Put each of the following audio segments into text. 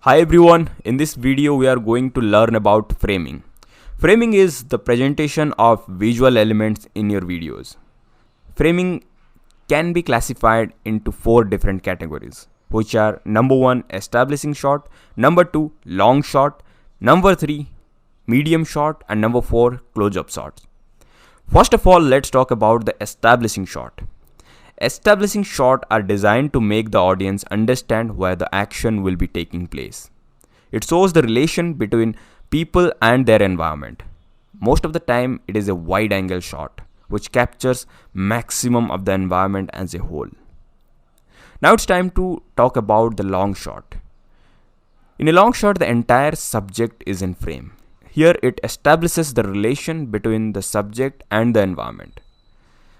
Hi everyone, in this video we are going to learn about framing. Framing is the presentation of visual elements in your videos. Framing can be classified into 4 different categories, which are number 1 establishing shot, number 2 long shot, number 3 medium shot, and number 4 close-up shots. First of all, let's talk about the establishing shot. Establishing shots are designed to make the audience understand where the action will be taking place. It shows the relation between people and their environment. Most of the time, it is a wide angle shot, which captures maximum of the environment as a whole. Now it's time to talk about the long shot. In a long shot, the entire subject is in frame. Here it establishes the relation between the subject and the environment.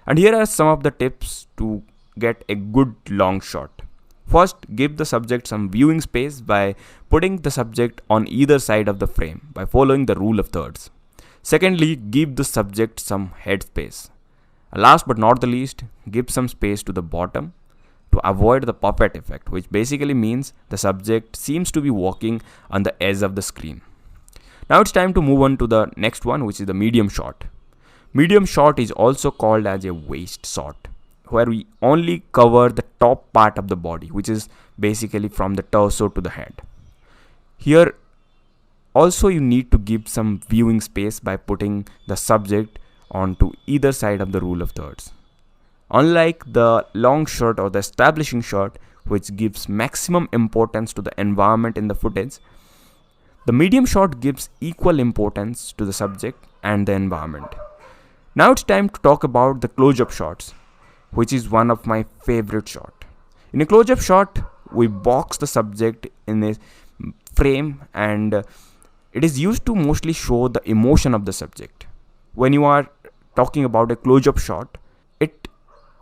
And here are some of the tips to get a good long shot. First, give the subject some viewing space by putting the subject on either side of the frame by following the rule of thirds. Secondly, give the subject some head space. Last but not the least, give some space to the bottom to avoid the puppet effect, which basically means the subject seems to be walking on the edge of the screen. Now it's time to move on to the next one, which is the medium shot. Medium shot is also called as a waist shot, where we only cover the top part of the body, which is basically from the torso to the head. Here also you need to give some viewing space by putting the subject onto either side of the rule of thirds. Unlike the long shot or the establishing shot, which gives maximum importance to the environment in the footage, the medium shot gives equal importance to the subject and the environment. Now it's time to talk about the close-up shots, which is one of my favorite shots. In a close-up shot, we box the subject in a frame and it is used to mostly show the emotion of the subject. When you are talking about a close-up shot, it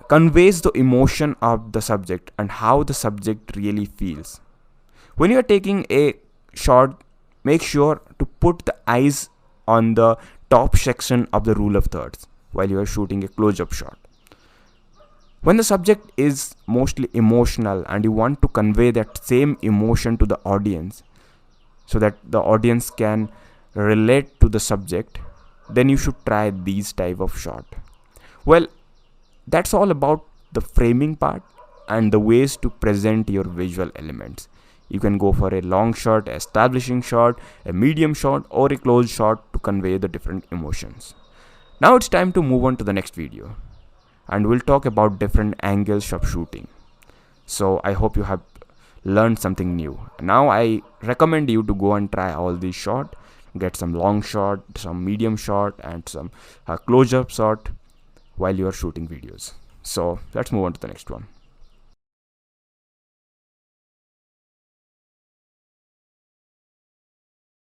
conveys the emotion of the subject and how the subject really feels. When you are taking a shot, make sure to put the eyes on the top section of the rule of thirds while you are shooting a close-up shot. When the subject is mostly emotional and you want to convey that same emotion to the audience so that the audience can relate to the subject, then you should try these type of shot. Well, that's all about the framing part and the ways to present your visual elements. You can go for a long shot, establishing shot, a medium shot, or a close shot to convey the different emotions. Now it's time to move on to the next video. And we'll talk about different angles of shooting. So I hope you have learned something new. Now I recommend you to go and try all these shots. Get some long shot, some medium shot, and some close-up shot while you are shooting videos. So let's move on to the next one.